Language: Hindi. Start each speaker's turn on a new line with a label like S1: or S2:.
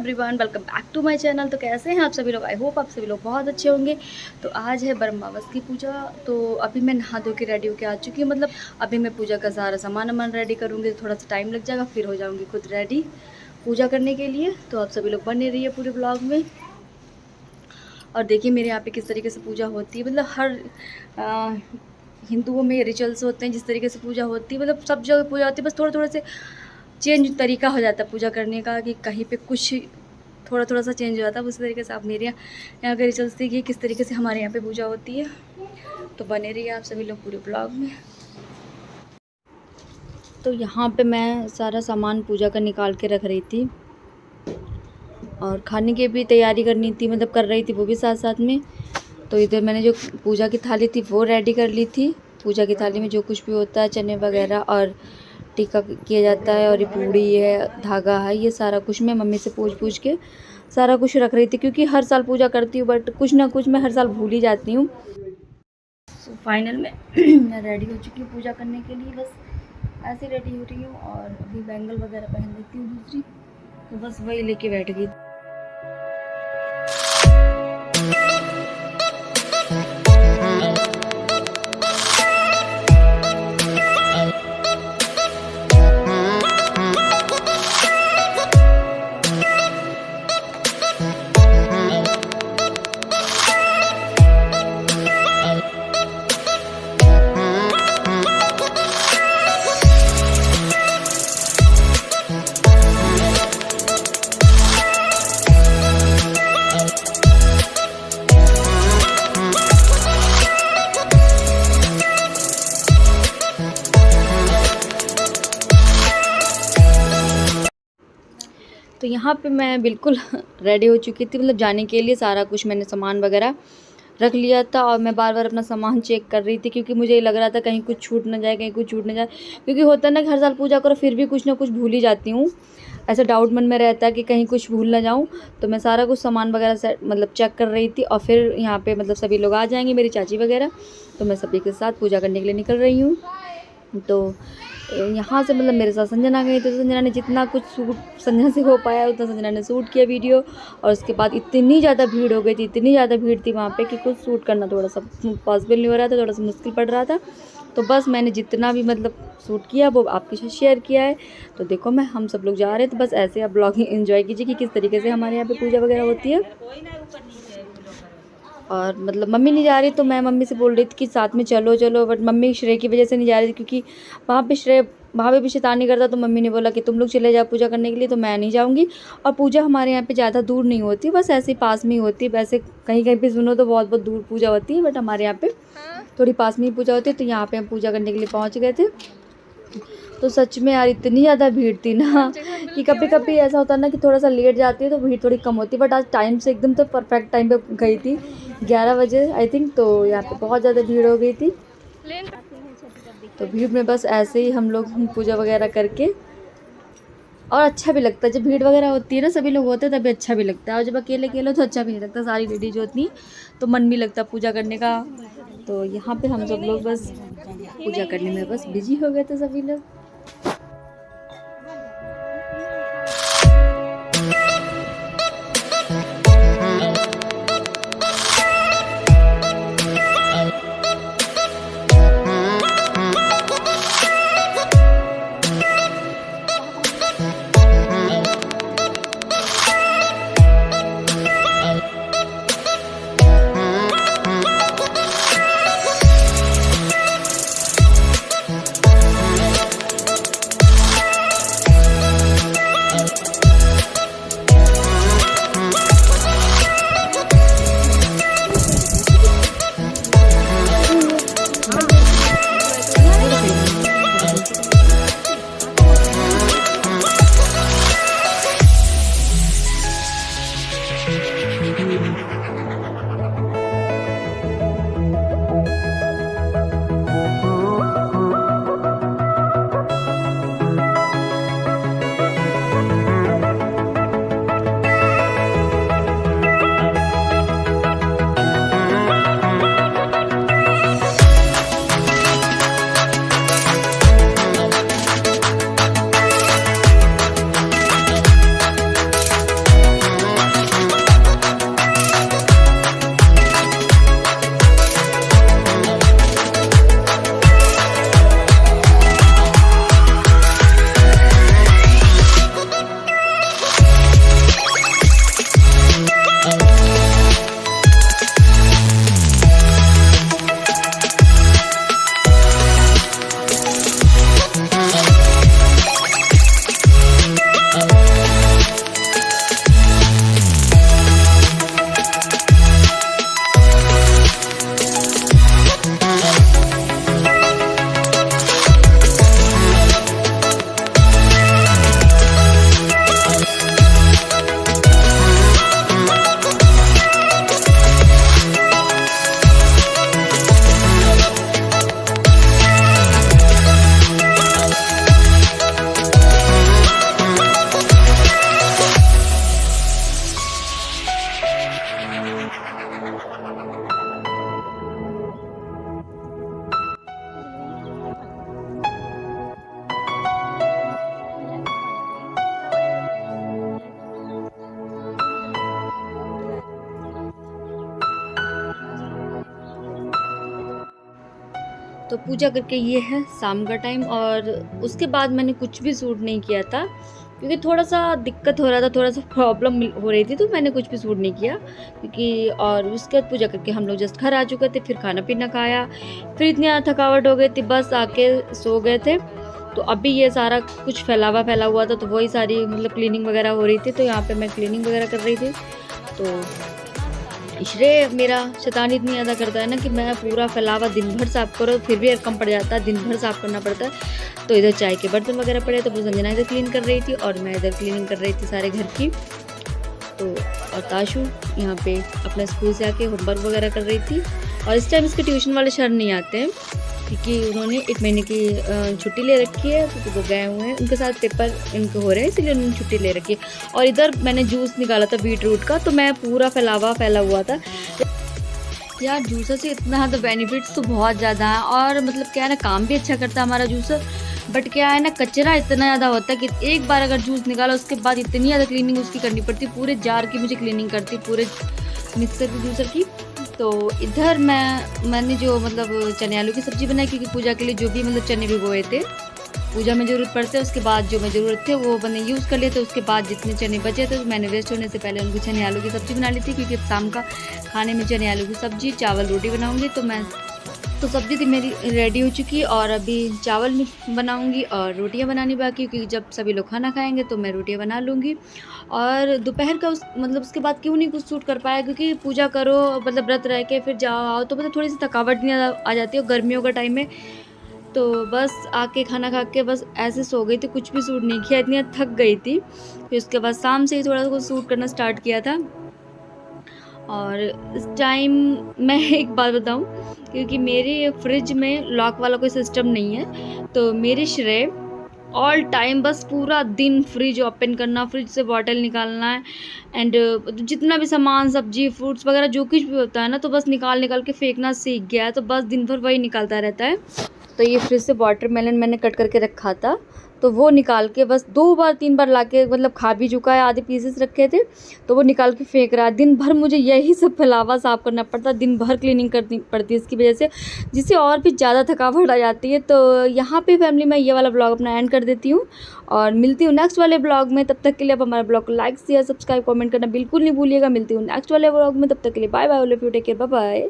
S1: Everyone, welcome back to my channel. तो कैसे हैं आप सभी लोग? आई होप आप सभी लोग बहुत अच्छे होंगे। तो आज है ब्रह्मावस की पूजा। तो अभी मैं नहा धो के रेडी होके आ चुकी हूँ। मतलब अभी मैं पूजा का सारा सामान रेडी करूँगी, तो थोड़ा सा टाइम लग जाएगा, फिर हो जाऊँगी खुद रेडी पूजा करने के लिए। तो आप सभी लोग बने रहिए पूरे ब्लॉग में। और देखिए मेरे यहाँ पे किस तरीके से पूजा होती है। मतलब हर हिंदुओं में रिचुअल्स होते हैं जिस तरीके से पूजा होती है। मतलब सब जगह पूजा होती है, बस थोड़ा थोड़ा से चेंज तरीका हो जाता है पूजा करने का, कि कहीं पे कुछ थोड़ा थोड़ा सा चेंज हो जाता है। उसी तरीके से आप मेरे यहाँ के रिचुअल्स देखिए किस तरीके से हमारे यहाँ पे पूजा होती है। तो बने रहिए आप सभी लोग पूरे ब्लॉग में। तो यहाँ पे मैं सारा सामान पूजा का निकाल के रख रही थी और खाने की भी तैयारी करनी थी, मतलब कर रही थी वो भी साथ साथ में। तो इधर मैंने जो पूजा की थाली थी वो रेडी कर ली थी। पूजा की थाली में जो कुछ भी होता है, चने वगैरह और टीका किया जाता है, और ये पूड़ी है, धागा है, ये सारा कुछ मैं मम्मी से पूछ के सारा कुछ रख रही थी। क्योंकि हर साल पूजा करती हूँ बट कुछ ना कुछ मैं हर साल भूल ही जाती हूँ। तो फाइनल में मैं रेडी हो चुकी हूँ पूजा करने के लिए। बस ऐसे रेडी हो रही हूँ और अभी बैंगल वगैरह पहन लेती हूँ दूसरी। तो बस वही लेके बैठ गई। तो यहाँ पे मैं बिल्कुल रेडी हो चुकी थी, मतलब जाने के लिए। सारा कुछ मैंने सामान वगैरह रख लिया था और मैं बार बार अपना सामान चेक कर रही थी, क्योंकि मुझे लग रहा था कहीं कुछ छूट ना जाए, कहीं कुछ छूट ना जाए। क्योंकि होता है ना कि हर साल पूजा करो फिर भी कुछ ना कुछ भूल ही जाती हूँ। ऐसा डाउट मन में रहता है कि कहीं कुछ भूल ना जाऊँ। तो मैं सारा कुछ सामान वगैरह से मतलब चेक कर रही थी। और फिर यहाँ पर मतलब सभी लोग आ जाएंगे, मेरी चाची वगैरह। तो मैं सभी के साथ पूजा करने के लिए निकल रही हूँ। तो यहाँ से मतलब मेरे साथ संजना गई। तो संजना ने जितना कुछ सूट संजना से हो पाया उतना संजना ने शूट किया वीडियो। और उसके बाद इतनी ज़्यादा भीड़ हो गई थी, इतनी ज़्यादा भीड़ थी वहाँ पे कि कुछ शूट करना थोड़ा सा पॉसिबल नहीं हो रहा था, थोड़ा सा मुश्किल पड़ रहा था। तो बस मैंने जितना भी मतलब शूट किया वो आपके साथ शेयर किया है। तो देखो मैं हम सब लोग जा रहे हैं। तो बस ऐसे आप ब्लॉगिंग एंजॉय कीजिए कि किस तरीके से हमारे यहाँ पे पूजा वगैरह होती है। और मतलब मम्मी नहीं जा रही, तो मैं मम्मी से बोल रही थी कि साथ में चलो चलो, बट मम्मी श्रेय की वजह से नहीं जा रही थी। क्योंकि वहाँ पे भी शैतानी करता। तो मम्मी ने बोला कि तुम लोग चले जाओ पूजा करने के लिए, तो मैं नहीं जाऊँगी। और पूजा हमारे यहाँ पे ज़्यादा दूर नहीं होती, बस ऐसे ही पास में ही होती है। वैसे कहीं कहीं पे सुनो तो बहुत बहुत दूर पूजा होती है, बट हमारे यहाँ पे थोड़ी पास में ही पूजा होती है। तो यहाँ पर हम पूजा करने के लिए पहुँच गए थे। तो सच में यार इतनी ज़्यादा भीड़ थी ना कि कभी कभी ऐसा होता है ना कि थोड़ा सा लेट जाती है तो भीड़ थोड़ी कम होती है। बट आज टाइम से एकदम तो परफेक्ट टाइम पे गई थी, 11 बजे आई थिंक। तो यहाँ पे बहुत ज़्यादा भीड़ हो गई थी। तो भीड़ में बस ऐसे ही हम लोग पूजा वगैरह करके, और अच्छा भी लगता है जब भीड़ वगैरह होती है ना, सभी लोग होते हैं तभी अच्छा भी लगता है। और जब अकेले अकेले तो अच्छा भी नहीं लगता, सारी लेडीज होती तो मन भी लगता पूजा करने का। तो यहाँ पे हम सब लोग बस पूजा करने में बस बिजी हो गए थे सभी लोग। तो पूजा करके ये है शाम का टाइम, और उसके बाद मैंने कुछ भी शूट नहीं किया था क्योंकि थोड़ा सा दिक्कत हो रहा था, थोड़ा सा प्रॉब्लम हो रही थी, तो मैंने कुछ भी शूट नहीं किया क्योंकि। और उसके बाद पूजा करके हम लोग जस्ट घर आ चुके थे, फिर खाना पीना खाया, फिर इतनी ज़्यादा थकावट हो गई थी, बस आके सो गए थे। तो अभी ये सारा कुछ फैला हुआ था, तो वही सारी मतलब क्लीनिंग वगैरह हो रही थी, तो यहाँ पे मैं क्लीनिंग वगैरह कर रही थी। तो श्रेय मेरा शैतानी इतनी ज़्यादा करता है ना कि मैं पूरा फैलावा दिन भर साफ़ करो फिर भी कम पड़ जाता है, दिन भर साफ़ करना पड़ता है। तो इधर चाय के बर्तन वगैरह पड़े, तो वो संजना इधर क्लीन कर रही थी और मैं इधर क्लीनिंग कर रही थी सारे घर की। तो और ताशु यहाँ पे अपने स्कूल से आके होमवर्क वगैरह कर रही थी। और इस टाइम इसके ट्यूशन वाले सर नहीं आते हैं क्योंकि उन्होंने 1 महीने की छुट्टी ले रखी है, क्योंकि वो गए हुए हैं, उनके साथ पेपर इनके हो रहे हैं, इसलिए उन्होंने छुट्टी ले रखी है। और इधर मैंने जूस निकाला था बीट रूट का, तो मैं पूरा फैला हुआ था यार। जूसर से इतना ज़्यादा बेनिफिट्स तो बहुत ज़्यादा है, और मतलब क्या है ना, काम भी अच्छा करता है हमारा जूसर, बट क्या है ना, कचरा इतना ज़्यादा होता है कि एक बार अगर जूस निकाला उसके बाद इतनी ज़्यादा क्लीनिंग उसकी करनी पड़ती, पूरे जार की मुझे क्लीनिंग करती, पूरे मिक्सर की जूसर की। तो इधर मैंने जो मतलब चने आलू की सब्ज़ी बनाई, क्योंकि पूजा के लिए जो भी मतलब चने भिगोए थे, पूजा में ज़रूरत पड़ते है, उसके बाद जो में ज़रूरत थे वो मैंने यूज़ कर लिए थे। उसके बाद जितने चने बचे थे मैंने वेस्ट होने से पहले उनको चने आलू की सब्ज़ी बना ली थी, क्योंकि शाम का खाने में चने आलू की सब्ज़ी चावल रोटी बनाऊँगी। तो सब्ज़ी थी मेरी रेडी हो चुकी, और अभी चावल बनाऊंगी और रोटियां बनानी बाकी, क्योंकि जब सभी लोग खाना खाएंगे तो मैं रोटियां बना लूँगी। और दोपहर का मतलब उसके बाद क्यों नहीं कुछ शूट कर पाया, क्योंकि पूजा करो मतलब व्रत रह के फिर जाओ आओ, तो मतलब थोड़ी सी थकावट नहीं आ जाती है गर्मियों का टाइम में। तो बस आके खाना खा के बस ऐसे सो गई थी, कुछ भी शूट नहीं किया, इतनी थक गई थी। फिर उसके बाद शाम से ही थोड़ा सा शूट करना स्टार्ट किया था। और इस टाइम मैं एक बात बताऊं, क्योंकि मेरे फ्रिज में लॉक वाला कोई सिस्टम नहीं है, तो मेरी श्रेय ऑल टाइम बस पूरा दिन फ्रिज ओपन करना, फ्रिज से बॉटल निकालना है, एंड जितना भी सामान सब्जी फ्रूट्स वगैरह जो कुछ भी होता है ना, तो बस निकाल के फेंकना सीख गया है, तो बस दिन भर वही निकालता रहता है। तो ये फ्रिज से वाटरमेलन मैंने कट करके रखा था, तो वो निकाल के बस 2 बार 3 बार लाके मतलब खा भी चुका है, आधे पीसेस रखे थे तो वो निकाल के फेंक रहा है। दिन भर मुझे यही सब फैलावा साफ़ करना पड़ता है, दिन भर क्लीनिंग करनी पड़ती है इसकी वजह से, जिससे और भी ज़्यादा थकावट आ जाती है। तो यहाँ पे फैमिली मैं ये वाला ब्लॉग अपना एंड कर देती हूँ, और मिलती हूँ नेक्स्ट वाले ब्लॉग में। तब तक के लिए आप हमारे ब्लॉग को लाइक शेयर सब्सक्राइब कमेंट करना बिल्कुल नहीं भूलिएगा। मिलती हूँ नेक्स्ट वाले ब्लॉग में, तब तक के लिए bye bye, all of you, take care, bye bye.